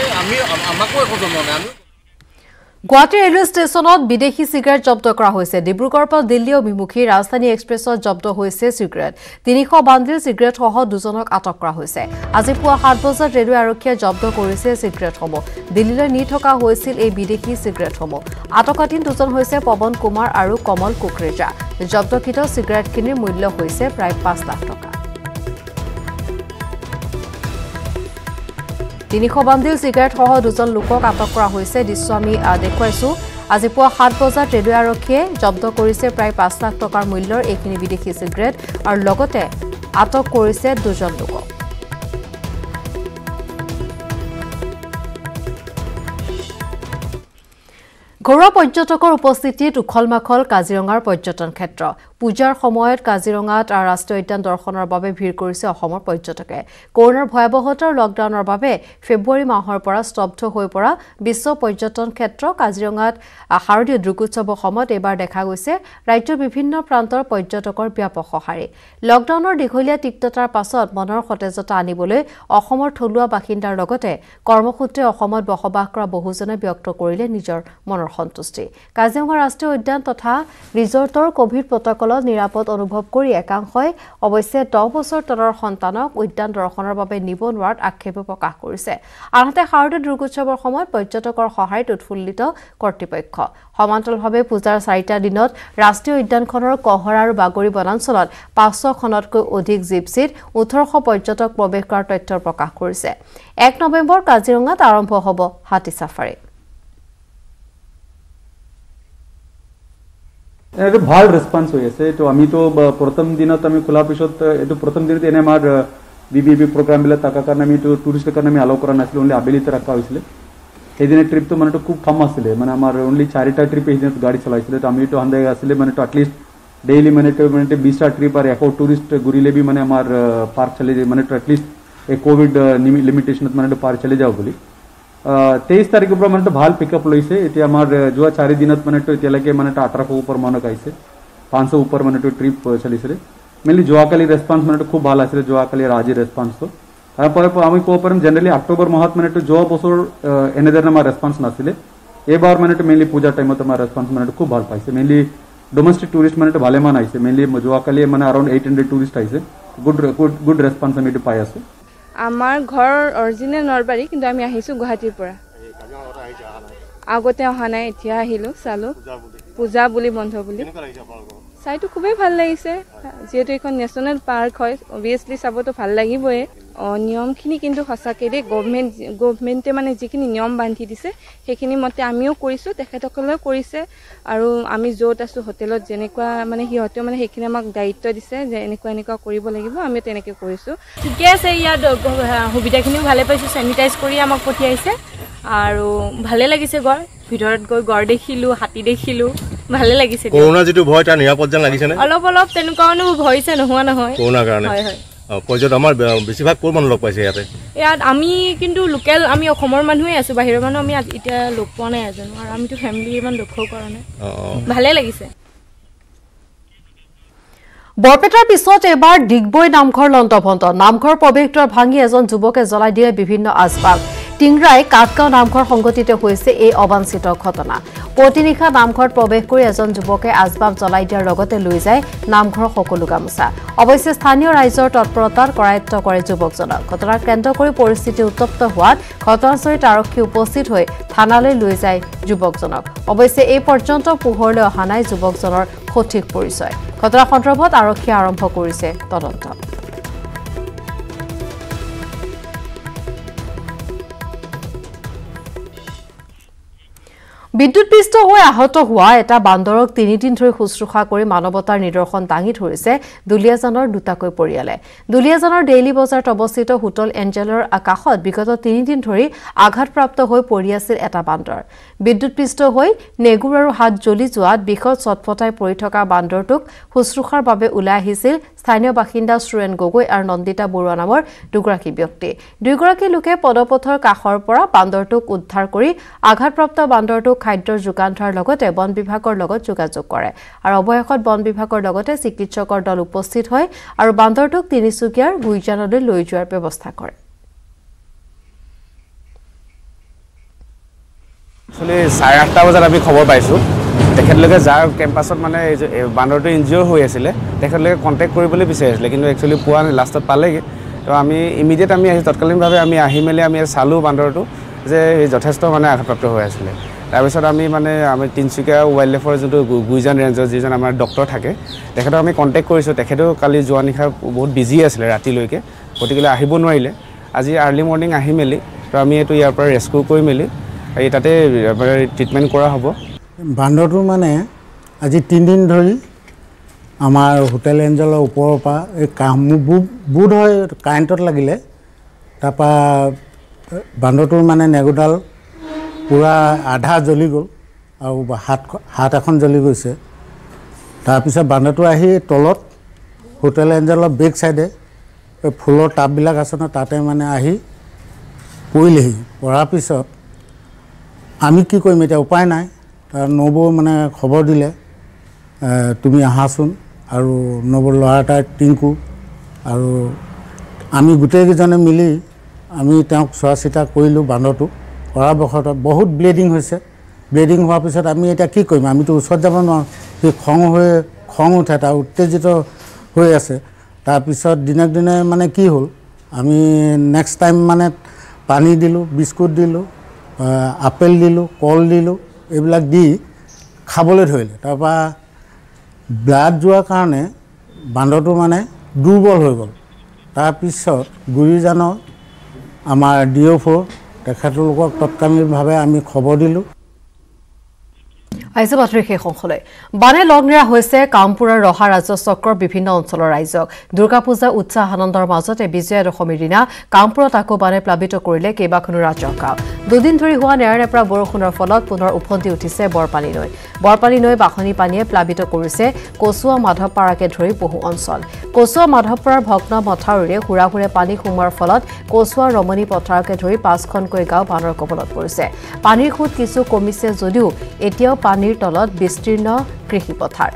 আমাকো একো জনোৱা নাই আমি গুৱাহাটী ৰেলৱে ষ্টেচনত বিদেশী সিগাৰেট জব্দ কৰা হৈছে ডিব্ৰুগড়ৰ পৰা দিল্লী অভিমুখী ৰাজধানী এক্সপ্ৰেছত জব্দ হৈছে সিগাৰেট 300 বান্ডিল সিগাৰেট সহ দুজনক আটক কৰা হৈছে আজি পুৱা 7 বজাত ৰেলৱে আৰক্ষীয়ে জব্দ কৰিছে সিগাৰেটসমূহ দিল্লীলৈ নি থকা হৈছিল এই বিদেশী সিগাৰেটসমূহ আটকাধীন দুজন হৈছে পৱন কুমাৰ আৰু কমল কুকৰেজা জব্দকৃত সিগাৰেটখিনিৰ মূল্য হৈছে প্ৰায় 5 লাখ টকা 300 বান্ডিল সিগাৰেট সহ দুজন লোকক আটক কৰা হৈছে দৃশ্য আমি দেখুৱাইছো আজি পুৱা 7 বজাত ৰেলৱে আৰক্ষীয়ে জব্দ কৰিছে প্ৰায় 5 লাখ টকাৰ মূল্যৰ এইখিনি বিদেশী সিগাৰেট আৰু লগতে আটক কৰিছে দুজন লোকক ঘৰুৱা পৰ্যটকৰ উপস্থিতিত উখল-মাখল কাজিৰঙাৰ পৰ্যটন ক্ষেত্ৰ পূজাৰ সময়ত কাজিৰঙাত ৰাষ্ট্ৰীয় উদ্যান দৰ্শনৰ বাবে ভিৰ কৰিছে অসমৰ পৰ্যটকে কৰোনাৰ ভয়াৱহতাৰ লকডাউনৰ বাবে ফেব্ৰুৱাৰী মাহৰ পৰা স্তব্ধ হৈ পৰা বিশ্ব পৰ্যটন ক্ষেত্ৰ কাজিৰঙাত শাৰদীয় দুৰ্গোৎসৱৰ সময়ত এবাৰ দেখা গৈছে ৰাজ্যৰ বিভিন্ন প্ৰান্তৰ পৰ্যটকৰ ব্যাপক সঁহাৰি লকডাউনৰ দীঘলীয়া তিক্ততাৰ পাছত মনৰ সতেজতা আনিবলৈ অসমৰ থলুৱা বাসিন্দাৰ লগতে কৰ্মসূত্ৰে অসমত বসবাস কৰা বহুজনে ব্যক্ত কৰিলে নিজৰ মনৰ সন্তুষ্টি কাজিৰঙা ৰাষ্ট্ৰীয় উদ্যান তথা ৰিজৰ্টৰ কোভিড প্ৰটকলত নিৰাপদ অনুভৱ কৰি একাংশই অৱশ্যে 10 বছৰ তলৰ সন্তানক উদ্যান দৰ্শনৰ বাবে নিব নোৱাৰাত আক্ষেপ প্ৰকাশ কৰিছে আনহাতে শাৰদীয় দুৰ্গোৎসৱৰ সময়ত পৰ্যটকৰ সহায়ত উৎফুল্লিত কৰ্তৃপক্ষ সমান্তৰালভাৱে পূজাৰ 4টা দিনত ৰাষ্ট্ৰীয় উদ্যানখনৰ কহৰা আৰু বাগৰি বনাঞ্চলত 500 খনতকৈ অধিক জিপছিত 1800 পৰ্যটক প্ৰৱেশ কৰাৰ তথ্য প্ৰকাশ কৰিছে 1 নৱেম্বৰ কাজিৰঙাত আৰম্ভ হ'ব হাতী সাফাৰী এটা ভাল রেসপন্স হয়েছে তো আমি তো প্রথম দিনত আমি খোলার পিছত এই প্রথম দিনত এনে আমার বিবিবি প্রোগ্রাম বিলাক থাকার কারণে আমি তো টুরিস্টের কারণে আমি আলাও করা নাছিল অনলি আবেলিতে রাখা হয়েছিল সেইদিনের ট্রিপ তো মানে খুব কম আসলে মানে আমার অনলি 4টা ট্রিপ এই দিন গাড়ি চালাইছিল তো আমি তো হান্দে আসলে মানে তো এটলিস্ট ডেইলি মানে 20টা ট্রিপ আর এক টুরিস্ট ঘুরিলে বি মানে আমার পার্ক চলে যায় মানে তো এটলিস্ট এই কোভিড লিমিটেশন মানে পার্ক চলে যাও বলি 23 তাৰিখৰ পৰা মানে ভাল পিকআপ লৈছে এতিয়া আমাৰ যোৱা 4 দিনত মানে এতিয়ালৈকে মানে 1800 ওপৰ মানক আহিছে 500 ওপৰ মানে ট্ৰিপ চলিছে মেইনলি যোৱাকালি ৰেসপন্স মানে খুব ভাল আছিল যোৱাকালি আজি ৰেসপন্স আমি ক'ব পাৰিম জেনেৰেলি অক্টোবৰ মাহত মানে যোৱা বছৰ এনেদৰে আমাৰ ৰেসপন্স নাছিলে এবাৰ মানে মেইনলি পূজাৰ টাইমত আমাৰ ৰেসপন্স মানে খুব ভাল পাইছে মেইনলি ডোমেষ্টিক টুৰিষ্ট মানে ভালেমান আহিছে মেইনলি যোৱাকালি মানে अराउंड 800 টুৰিষ্ট আহিছে গুড ৰেসপন্স আমি পাই আছো আমাৰ ঘৰ অৰিজিনেল নৰবাৰী কিন্তু আমি আহিছো গুৱাহাটীৰ পৰা আগতে অহা নাই এতিয়া আহিলো চালো পূজা বুলি বন্ধ বুলি চাইটো খুবেই ভাল লাগিছে যেহেতু এখন নেশ্যনেল পাৰ্ক হয় অবভিয়াছলি চাবতো ভাল লাগিবই নিয়মখিনি কিন্তু সঁচাকৈ দেই গভৰ্ণমেণ্টে মানে যিখিনি নিয়ম বান্ধি দিছে সেইখিনি মতে আমিও কৰিছোঁ তেখেতসকলেও কৰিছে আৰু আমি য'ত আছোঁ হোটেলত যেনেকুৱা মানে সিহঁতেও মানে সেইখিনি আমাক দায়িত্ব দিছে যে এনেকুৱা কৰিব লাগিব আমি তেনেকৈ কৰিছোঁ ঠিকে আছে ইয়াত সুবিধাখিনিও ভালে পাইছোঁ চেনিটাইজ কৰি আমাক পঠিয়াইছে আৰু ভালে লাগিছে ভিতৰত গৈ গড় দেখিলোঁ হাতী দেখিলোঁ ভালে লাগিছে কৰোনা যেটো ভয় তাৰ নিৰাপদ যেন লাগিছে নে অলপ তেনেকুৱা অনুভৱ হৈছে নোহোৱা নহয় কৰোনাৰ কাৰণে হয় পৰ্যটক আমাৰ বেছিভাগ কোন মানুহ লগ পাইছে ইয়াত আমি কিন্তু লোকেল আমি অসমৰ মানুহে আছো বাহিৰৰ মানুহ আমি এতিয়া লগ পোৱা নাই এজন আৰু আমিতো ফ্যামিলি ইমান লক্ষ্য কৰা নাই ভালে লাগিছে বৰপেটাৰ পিছত এবাৰ ডিগবৈ নামঘৰ লন্তভন্ত নামঘৰ প্ৰৱেশদ্বাৰ ভাঙি এজন যুৱকে জ্বলাই দিয়ে বিভিন্ন আচবাব টিংৰাই কাটগাঁও নামঘৰ সংগঠিত হৈছে এই অবাঞ্ছিত ঘটনা পতিনিশা নামঘৰত প্ৰৱেশ কৰি এজন যুৱকে আচবাব জ্বলাই দিয়াৰ লগতে লৈ যায় নামঘৰৰ সকলো গামোচা অৱশ্যে স্থানীয় ৰাইজৰ তৎপৰতাৰ কৰায়ত্ব কৰে যুৱকজনক ঘটনাক কেন্দ্ৰ কৰি পৰিস্থিতি উত্তপ্ত হোৱাত ঘটনাস্থলীত আৰক্ষী উপস্থিত হৈ থানালৈ লৈ যায় যুৱকজনক অৱশ্যে এই পৰ্যন্ত পোহৰলৈ অহা নাই যুৱকজনৰ সঠিক পৰিচয় ঘটনা সন্দৰ্ভত আৰক্ষীয়ে আৰম্ভ কৰিছে তদন্ত বিদ্যুৎপৃষ্ট হৈ আহত হোৱা এটা বান্দৰক 3 দিন ধৰি শুশ্ৰূষা কৰি মানৱতাৰ নিদৰ্শন দাঙি ধৰিছে দুলিয়াজানৰ দুটাকৈ পৰিয়ালে দুলিয়াজানৰ ডেইলি বজাৰত অৱস্থিত হোটেল এঞ্জেলৰ আকাশত বিগত 3 দিন ধৰি আঘাতপ্ৰাপ্ত হৈ পৰি আছিল এটা বান্দৰ বিদ্যুৎপৃষ্ট হৈ নেগুৰ আৰু হাত জ্বলি যোৱাত বিষত ছটফটাই পৰি থকা বান্দৰটোক শুশ্ৰূষাৰ বাবে ওলাই আহিছিল স্থানীয় বাসিন্দা সুৰেন গগৈ আৰু নন্দিতা বৰুৱা নামৰ দুগৰাকী ব্যক্তি দুগৰাকী লোকে পদপথৰ কাষৰ পৰা বান্দৰটোক উদ্ধাৰ কৰি আঘাতপ্ৰাপ্ত বান্দৰটোক খাদ্যৰ যোগান ধৰাৰ লগতে বন বিভাগৰ লগত যোগাযোগ কৰে আৰু অৱশেষত বন বিভাগৰ লগতে চিকিৎসকৰ দল উপস্থিত হয় আৰু বান্দৰটোক তিনিচুকীয়াৰ গুইজানলৈ লৈ যোৱাৰ ব্যৱস্থা কৰে 8:30 বজাত আমি খবৰ পাইছোঁ তেখেতলোকে যাৰ কেম্পাছত মানে বান্দৰটো ইনজিঅ'ৰ হৈ আছিলে তেখেতলোকে কণ্টেক্ট কৰিবলৈ বিচাৰিছিলে কিন্তু একচুৱেলি পোৱা লাষ্টত পালেগৈ তো আমি ইমিডিয়েট আমি তৎকালীনভাৱে আমি আহি মেলি আমি চালোঁ বান্দৰটো যে যথেষ্ট মানে আঘাতপ্ৰাপ্ত হৈ আছিলে তাৰপিছত আমি তিনিচুকীয়া ৱাইল্ড লাইফৰ যোনটো গুইজান ৰেঞ্জৰ যিজন আমাৰ ডক্টৰ থাকে তেখেতক আমি কণ্টেক্ট কৰিছোঁ তেখেতেও কালি যোৱা নিশা বহুত বিজি আছিলে ৰাতিলৈকে গতিকে আহিব নোৱাৰিলে আজি আৰ্লি মৰ্ণিং আহি মেলি তো আমি এইটো ইয়াৰ পৰা ৰেস্কিউ কৰি মেলি এই তাতে ট্ৰিটমেণ্ট কৰা হ'ব বান্দৰটো মানে আজি 3 দিন ধৰি আমাৰ হোটেল এঞ্জেলৰ ওপৰৰ পৰা এই বুধ হয় কাৰেণ্টত লাগিলে তাৰপৰা বান্দৰটোৰ মানে নেগুডাল পুৰা আধা জ্বলি গ'ল আৰু হাত এখন জ্বলি গৈছে তাৰপিছত বান্দৰটো আহি তলত হোটেল এঞ্জেলৰ বেক চাইডে ফুলৰ টাববিলাক আছে ন তাতে মানে আহি পৰিলেহি পৰাৰ পিছত আমি কি কৰিম এতিয়া উপায় নাই নবৌ মানে খবৰ দিলে তুমি আহাচোন আৰু নবৌৰ ল'ৰা এটা টিংকু আৰু আমি গোটেইকেইজনে মিলি আমি তেওঁক চোৱা চিতা কৰিলোঁ বান্দৰটো কৰাৰ বশতঃ বহুত ব্লিডিং হৈছে ব্লিডিং হোৱাৰ পিছত আমি এতিয়া কি কৰিম আমিতো ওচৰত যাব নোৱাৰোঁ সি খং উঠে তাৰ উত্তেজিত হৈ আছে তাৰপিছত দিনক দিনে মানে কি হ'ল আমি নেক্সট টাইম মানে পানী দিলোঁ বিস্কুট দিলোঁ আপেল দিলোঁ কল দিলোঁ এইবিলাক দি খাবলৈ ধৰিলে তাৰপৰা ব্লাড যোৱাৰ কাৰণে বান্দৰটো মানে দুৰ্বল হৈ গ'ল তাৰপিছত গুৰিজানৰ আমাৰ DO4 তেখেতলোকক তৎকালীনভাৱে আমি খবৰ দিলোঁ আইজে বাতৰি শেষ অংশলৈ বানে লগ নিয়া হৈছে কামপুৰৰ ৰহা ৰাজ্য চক্ৰৰ বিভিন্ন অঞ্চলৰ ৰাইজক দুৰ্গা পূজা উৎসাহ আনন্দৰ মাজতে বিজয়া দশমীৰ দিনা কামপুৰত আকৌ বানে প্লাবিত কৰিলে কেইবাখনো ৰাজ্যৰ গাঁও দুদিন ধৰি হোৱা নেৰানেপেৰা বৰষুণৰ ফলত পুনৰ উফন্দি উঠিছে বৰপানী নৈ বাখনি পানীয়ে প্লাবিত কৰিছে কচুৱা মাধৱপাৰাকে ধৰি বহু অঞ্চল কচুৱা মাধৱপাৰাৰ ভগ্ন মথাউৰিৰে হুৰাহুৰে পানী সোমোৱাৰ ফলত কচুৱা ৰমণী পথাৰকে ধৰি 5খনকৈ গাঁও বানৰ কবলত পৰিছে পানীৰ সুত কিছু কমিছে যদিও এতিয়াও পানীৰ তলত বিস্তীৰ্ণ কৃষি পথাৰ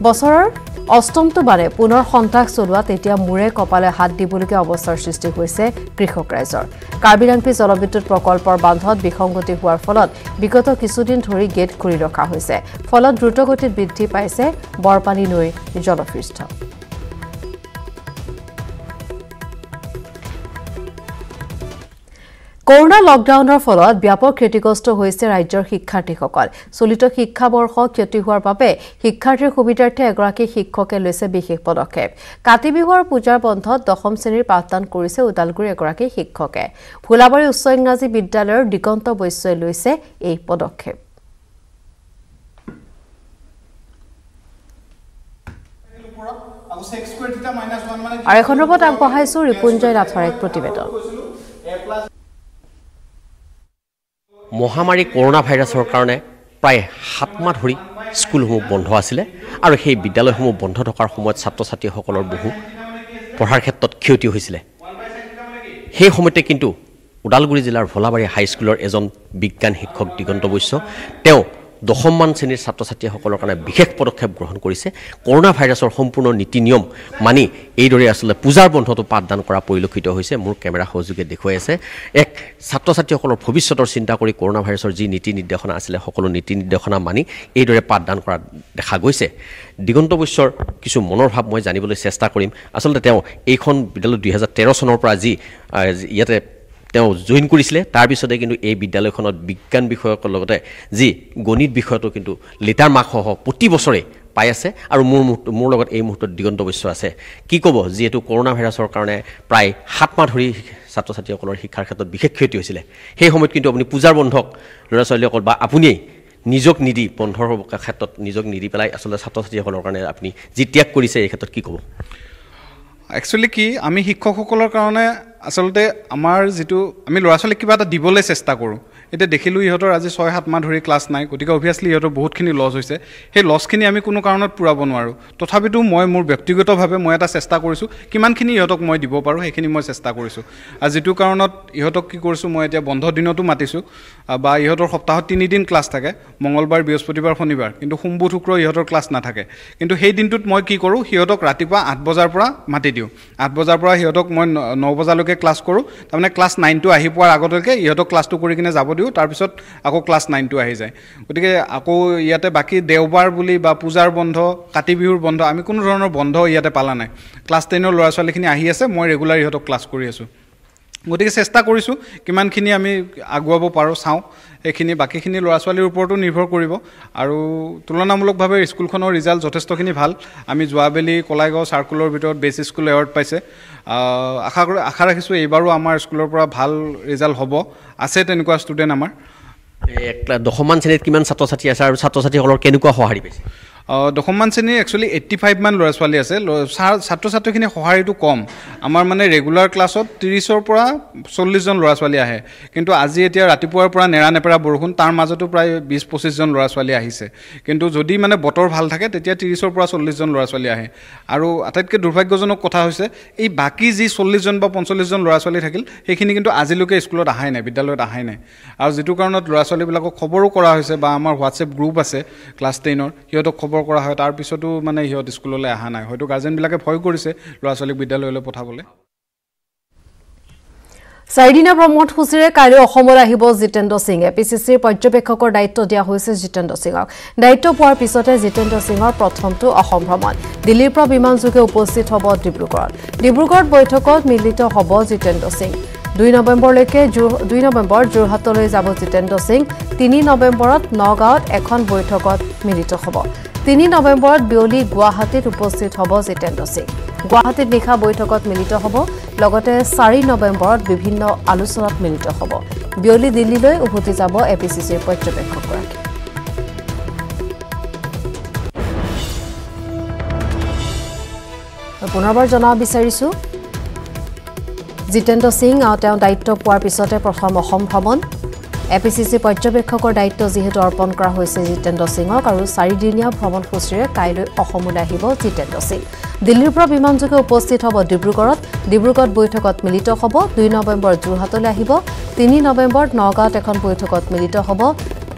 বছৰৰ অষ্টমটো বানে পুনৰ সন্তাস চলোৱাত এতিয়া মূৰে কপালে হাত দিবলগীয়া অৱস্থাৰ সৃষ্টি হৈছে কৃষক ৰাইজৰ কাৰ্বিলাংপি জলবিদ্যুৎ প্ৰকল্পৰ বান্ধত বিসংগতি হোৱাৰ ফলত বিগত কিছুদিন ধৰি গেট খুলি ৰখা হৈছে ফলত দ্ৰুতগতিত বৃদ্ধি পাইছে বৰপানী নৈৰ জলপৃষ্ঠ কৰোনা লকডাউনৰ ফলত ব্যাপক ক্ষতিগ্ৰস্ত হৈছে ৰাজ্যৰ শিক্ষাৰ্থীসকল চলিত শিক্ষাবৰ্ষ ক্ষতি হোৱাৰ বাবে শিক্ষাৰ্থীৰ সুবিধাৰ্থে এগৰাকী শিক্ষকে লৈছে বিশেষ পদক্ষেপ কাতি বিহুৰ পূজাৰ বন্ধত 10ম শ্ৰেণীৰ পাঠদান কৰিছে ওদালগুৰিৰ এগৰাকী শিক্ষকে ফুলাবাৰী উচ্চ ইংৰাজী বিদ্যালয়ৰ দিগন্ত বৈশ্যই লৈছে এই পদক্ষেপ আৰু এখন ৰূপত আগবঢ়াইছো ৰিপুঞ্জয় নাথৰ এক প্ৰতিবেদন মহামাৰী কৰোনা ভাইৰাছৰ কাৰণে প্ৰায় 7 মাহ ধৰি স্কুলসমূহ বন্ধ আছিলে আৰু সেই বিদ্যালয়সমূহ বন্ধ থকাৰ সময়ত ছাত্ৰ ছাত্ৰীসকলৰ বহু পঢ়াৰ ক্ষেত্ৰত ক্ষতি হৈছিলে সেই সময়তে কিন্তু ওদালগুৰি জিলাৰ ভোলাবাৰী হাইস্কুলৰ এজন বিজ্ঞান শিক্ষক দিগন্ত বৈশ্য তেওঁ 10মান শ্ৰেণীৰ ছাত্ৰ ছাত্ৰীসকলৰ কাৰণে বিশেষ পদক্ষেপ গ্ৰহণ কৰিছে কৰোনা ভাইৰাছৰ সম্পূৰ্ণ নীতি নিয়ম মানি এইদৰে আসলে পূজাৰ বন্ধটো পাঠদান কৰা পৰিলক্ষিত হৈছে মোৰ কেমেৰা সহযোগে দেখুৱাই আছে এক ছাত্ৰ ছাত্ৰীসকলৰ ভৱিষ্যতৰ চিন্তা কৰি কৰোনা ভাইৰাছৰ যি নীতি নিৰ্দেশনা আছিলে সকলো নীতি নিৰ্দেশনা মানি এইদৰে পাঠদান কৰা দেখা গৈছে দিগন্ত বৈশ্যৰ কিছু মনৰ ভাৱ মই জানিবলৈ চেষ্টা কৰিম আচলতে তেওঁ এইখন বিদ্যালয় 2013 চনৰ পৰা যি ইয়াতে তেওঁ জইন কৰিছিলে তাৰ পিছতে কিন্তু এই বিদ্যালয়খনত বিজ্ঞান বিষয়কৰ লগতে যি গণিত বিষয়টো কিন্তু লিটাৰ মাৰ্ক সহ প্ৰতি বছৰে পাই আছে আৰু মোৰ লগত এই মুহূৰ্তত দিগন্ত বৈশ্য আছে কি ক'ব যিহেতু কৰোনা ভাইৰাছৰ কাৰণে প্ৰায় 7 মাহ ধৰি ছাত্ৰ ছাত্ৰীসকলৰ শিক্ষাৰ ক্ষেত্ৰত বিশেষ ক্ষতি হৈছিলে সেই সময়ত কিন্তু আপুনি পূজাৰ বন্ধক ল'ৰা ছোৱালীসকল বা আপুনিয়েই নিজক নিদি বন্ধৰ ক্ষেত্ৰত নিজক নিদি পেলাই আচলতে ছাত্ৰ ছাত্ৰীসকলৰ কাৰণে আপুনি যি ত্যাগ কৰিছে এই ক্ষেত্ৰত কি ক'ব একচুৱেলি কি আমি শিক্ষকসকলৰ কাৰণে আচলতে আমাৰ যিটো আমি ল'ৰা ছোৱালীক কিবা এটা দিবলৈ চেষ্টা কৰোঁ এতিয়া দেখিলোঁ ইহঁতৰ আজি 6-7 মাহ ধৰি ক্লাছ নাই গতিকে অভিয়াছলি ইহঁতৰ বহুতখিনি লছ হৈছে সেই লছখিনি আমি কোনো কাৰণত পূৰাব নোৱাৰোঁ তথাপিতো মই মোৰ ব্যক্তিগতভাৱে মই এটা চেষ্টা কৰিছোঁ কিমানখিনি ইহঁতক মই দিব পাৰোঁ সেইখিনি মই চেষ্টা কৰিছোঁ আৰু যিটো কাৰণত ইহঁতক কি কৰিছোঁ মই এতিয়া বন্ধ দিনতো মাতিছোঁ বা ইহঁতৰ সপ্তাহত 3 দিন ক্লাছ থাকে মঙ্গলবাৰ বৃহস্পতিবাৰ শনিবাৰ কিন্তু সোমবাৰ শুক্ৰ ইহঁতৰ ক্লাছ নাথাকে কিন্তু সেই দিনটোত মই কি কৰোঁ সিহঁতক ৰাতিপুৱা 8 বজাৰ পৰা মাতি দিওঁ 8 বজাৰ পৰা সিহঁতক মই 9 বজালৈকে ক্লাছ কৰোঁ তাৰমানে ক্লাছ 9টো আহি পোৱাৰ আগলৈকে ইহঁতক ক্লাছটো কৰি কিনে যাব দিওঁ তাৰপিছত আকৌ ক্লাছ 9টো আহি যায় গতিকে আকৌ ইয়াতে বাকী দেওবাৰ বুলি বা পূজাৰ বন্ধ কাতি বিহুৰ বন্ধ আমি কোনো ধৰণৰ বন্ধ ইয়াতে পালা নাই ক্লাছ 10ৰ ল'ৰা ছোৱালীখিনি আহি আছে মই ৰেগুলাৰ ইহঁতক ক্লাছ কৰি আছোঁ গতিকে চেষ্টা কৰিছোঁ কিমানখিনি আমি আগুৱাব পাৰোঁ চাওঁ এইখিনি বাকীখিনি ল'ৰা ছোৱালীৰ ওপৰতো নিৰ্ভৰ কৰিব আৰু তুলনামূলকভাৱে স্কুলখনৰ ৰিজাল্ট যথেষ্টখিনি ভাল আমি যোৱাবেলি কলাইগাঁও চাৰ্কুলৰ ভিতৰত বেষ্ট স্কুল এৱাৰ্ড পাইছে আশা ৰাখিছোঁ এইবাৰো আমাৰ স্কুলৰ পৰা ভাল ৰিজাল্ট হ'ব আছে তেনেকুৱা ষ্টুডেণ্ট আমাৰ 10মান শ্ৰেণীত কিমান ছাত্ৰ ছাত্ৰী আছে আৰু ছাত্ৰ ছাত্ৰীসকলৰ কেনেকুৱা সঁহাৰি পাইছে 10মান শ্ৰেণীৰ একচুৱেলি 85 মান ল'ৰা ছোৱালী আছে ছাত্ৰ ছাত্ৰীখিনি সঁহাৰিটো কম আমাৰ মানে ৰেগুলাৰ ক্লাছত 30ৰ পৰা 40 জন ল'ৰা ছোৱালী আহে কিন্তু আজি এতিয়া ৰাতিপুৱাৰ পৰা নেৰানেপেৰা বৰষুণ তাৰ মাজতো প্ৰায় 20-25 জন ল'ৰা ছোৱালী আহিছে কিন্তু যদি মানে বতৰ ভাল থাকে তেতিয়া 30ৰ পৰা 40 জন ল'ৰা ছোৱালী আহে আৰু আটাইতকৈ দুৰ্ভাগ্যজনক কথা হৈছে এই বাকী যি 40 জন বা 45 জন ল'ৰা ছোৱালী থাকিল সেইখিনি কিন্তু আজিলৈকে স্কুলত আহাই নাই বিদ্যালয়ত আহাই নাই আৰু যেটো কাৰণত ল'ৰা ছোৱালীবিলাকক খবৰো কৰা হৈছে বা আমাৰ হোৱাটছএপ গ্ৰুপ আছে ক্লাছ 10ৰ সিহঁতক খবৰ কৰা হয় তাৰ পিছতো মানে সিহঁত স্কুললৈ অহা নাই হয়তো গাৰ্জেনবিলাকে ভয় কৰিছে ল'ৰা ছোৱালীক বিদ্যালয়লৈ পঠাবলৈ 4 দিনীয়া ভ্ৰমণসূচীৰে কাইলৈ অসমলৈ আহিব জিতেন্দ্ৰ সিং এপিচিচিৰ পৰ্যবেক্ষকৰ দায়িত্ব দিয়া হৈছে জিতেন্দ্ৰ সিঙক দায়িত্ব পোৱাৰ পিছতে জিতেন্দ্ৰ সিঙৰ প্ৰথমটো অসম ভ্ৰমণ দিল্লীৰ পৰা বিমানযোগে উপস্থিত হ'ব ডিব্ৰুগড়ত বৈঠকত মিলিত হ'ব জিতেন্দ্ৰ সিং 2 নৱেম্বৰলৈকে 2 নৱেম্বৰ যোৰহাটলৈ যাব জিতেন্দ্ৰ সিং 3 নৱেম্বৰত নগাঁৱত এখন বৈঠকত মিলিত হ'ব 3 নৱেম্বৰত বিয়লি গুৱাহাটীত উপস্থিত হ'ব জিতেন্দ্ৰ সিং গুৱাহাটীত নিশা বৈঠকত মিলিত হ'ব লগতে 4 নৱেম্বৰত বিভিন্ন আলোচনাত মিলিত হ'ব বিয়লি দিল্লীলৈ উভতি যাব এপিচিচিৰ পৰ্যবেক্ষকগৰাকী পুনৰবাৰ জনাব বিচাৰিছো জিতেন্দ্ৰ সিং তেওঁ দায়িত্ব পোৱাৰ পিছতে প্ৰথম অসম ভ্ৰমণ এপিচিচি পৰ্যবেক্ষকৰ দায়িত্ব যেহেতু অৰ্পণ কৰা হৈছে জিতেন্দ্ৰ সিঙক আৰু 4 দিনীয়া ভ্ৰমণসূচীৰে কাইলৈ অসমলৈ আহিব জিতেন্দ্ৰ সিং দিল্লীৰ পৰা বিমানযোগে উপস্থিত হ'ব ডিব্ৰুগড়ত বৈঠকত মিলিত হ'ব 2 নৱেম্বৰ যোৰহাটলৈ আহিব 3 নৱেম্বৰত নগাঁৱত এখন বৈঠকত মিলিত হ'ব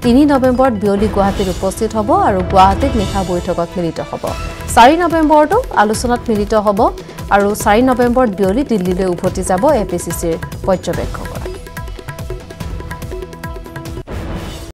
3 নৱেম্বৰত বিয়লি গুৱাহাটীত উপস্থিত হ'ব আৰু গুৱাহাটীত নিশা বৈঠকত মিলিত হ'ব 4 নৱেম্বৰতো আলোচনাত মিলিত হ'ব আৰু 4 নৱেম্বৰত বিয়লি দিল্লীলৈ উভতি যাব এপিচিচিৰ পৰ্যবেক্ষক